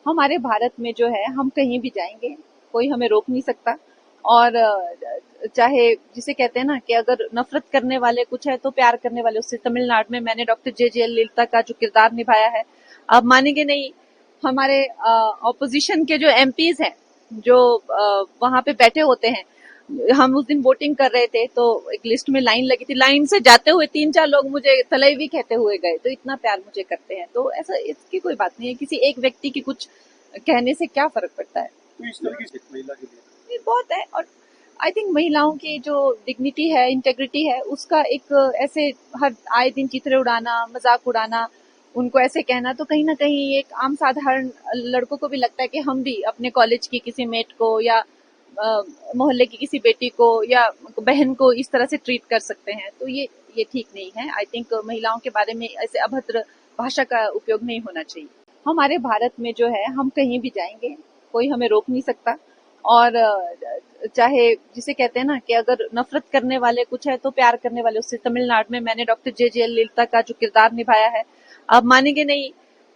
हमारे भारत में जो है हम कहीं भी जाएंगे, कोई हमें रोक नहीं सकता। और चाहे जिसे कहते हैं ना कि अगर नफरत करने वाले कुछ है तो प्यार करने वाले उससे। तमिलनाडु में मैंने डॉक्टर जे ललिता का जो किरदार निभाया है, आप मानेंगे नहीं, हमारे ऑपोजिशन के जो एमपीज हैं जो वहां पे बैठे होते हैं, हम उस दिन वोटिंग कर रहे थे तो एक लिस्ट में लाइन लगी थी, लाइन से जाते हुए 3-4 लोग मुझे तलैवी कहते हुए गए, तो इतना प्यार मुझे करते हैं। तो ऐसा इसकी कोई बात नहीं है, किसी एक व्यक्ति की कुछ कहने से क्या फर्क पड़ता है। तो इस तरह की महिला के लिए ये बहुत है। और आई थिंक महिलाओं की जो डिग्निटी है, इंटेग्रिटी है, उसका एक ऐसे हर आए दिन चित्रे उड़ाना, मजाक उड़ाना, उनको ऐसे कहना, तो कहीं ना कहीं एक आम साधारण लड़कों को भी लगता है कि हम भी अपने कॉलेज की किसी मेट को या मोहल्ले की किसी बेटी को या बहन को इस तरह से ट्रीट कर सकते हैं। तो ये ठीक नहीं है। आई थिंक महिलाओं के बारे में ऐसे अभद्र भाषा का उपयोग नहीं होना चाहिए। हमारे भारत में जो है हम कहीं भी जाएंगे, कोई हमें रोक नहीं सकता। और चाहे जिसे कहते हैं ना कि अगर नफरत करने वाले कुछ है तो प्यार करने वाले उससे। तमिलनाडु में मैंने डॉक्टर जे ललिता का जो किरदार निभाया है, आप मानेंगे नहीं,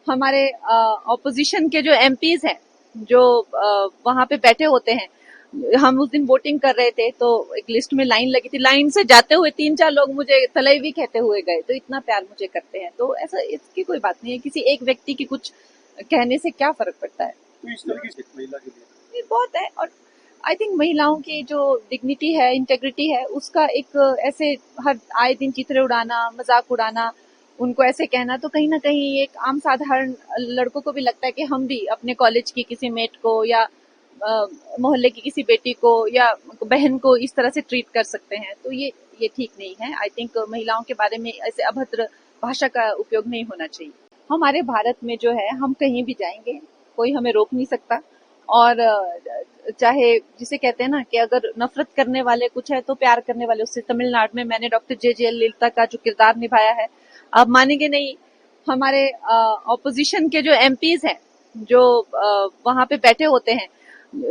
हमारे ऑपोजिशन के जो एमपीज हैं जो वहां पे बैठे होते हैं, हम उस दिन वोटिंग कर रहे थे तो एक लिस्ट में लाइन लगी थी, लाइन से जाते हुए 3-4 लोग मुझे तलैवी कहते हुए गए, तो इतना प्यार मुझे करते हैं। तो ऐसा इसकी कोई बात नहीं है, किसी एक व्यक्ति की कुछ कहने से क्या फर्क पड़ता है। तो इस तरह की महिला के लिए ये बहुत है। और आई थिंक महिलाओं की जो डिग्निटी है, इंटेग्रिटी है, उसका एक ऐसे हर आए दिन चित्रे उड़ाना, मजाक उड़ाना, उनको ऐसे कहना, तो कहीं ना कहीं एक आम साधारण लड़कों को भी लगता है कि हम भी अपने कॉलेज की किसी मेट को या मोहल्ले की किसी बेटी को या बहन को इस तरह से ट्रीट कर सकते हैं। तो ये ठीक नहीं है। आई थिंक महिलाओं के बारे में ऐसे अभद्र भाषा का उपयोग नहीं होना चाहिए। हमारे भारत में जो है हम कहीं भी जाएंगे, कोई हमें रोक नहीं सकता। और चाहे जिसे कहते हैं ना कि अगर नफरत करने वाले कुछ है तो प्यार करने वाले उससे। तमिलनाडु में मैंने डॉक्टर जे ललिता का जो किरदार निभाया है, आप मानेंगे नहीं, हमारे ऑपोजिशन के जो एमपीज हैं जो वहां पे बैठे होते हैं,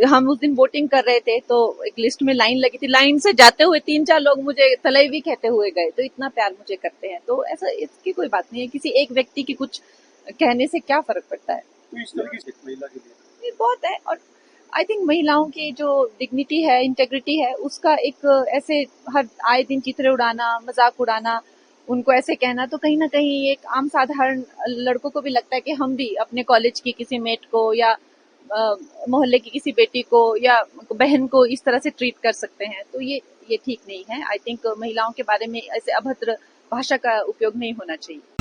हम उस दिन वोटिंग कर रहे थे तो एक लिस्ट में लाइन लगी थी, लाइन से जाते हुए 3-4 लोग मुझे तलैवी कहते हुए गए, तो इतना प्यार मुझे करते हैं। तो ऐसा इसकी कोई बात नहीं है, किसी एक व्यक्ति की कुछ कहने से क्या फर्क पड़ता है। तो इस तरह की महिला के लिए ये बहुत है। और आई थिंक महिलाओं की जो डिग्निटी है, इंटेग्रिटी है, उसका एक ऐसे हर आए दिन चित्रे उड़ाना, मजाक उड़ाना, उनको ऐसे कहना, तो कहीं ना कहीं एक आम साधारण लड़कों को भी लगता है कि हम भी अपने कॉलेज की किसी मेट को या मोहल्ले की किसी बेटी को या बहन को इस तरह से ट्रीट कर सकते हैं। तो ये ठीक नहीं है। आई थिंक महिलाओं के बारे में ऐसे अभद्र भाषा का उपयोग नहीं होना चाहिए।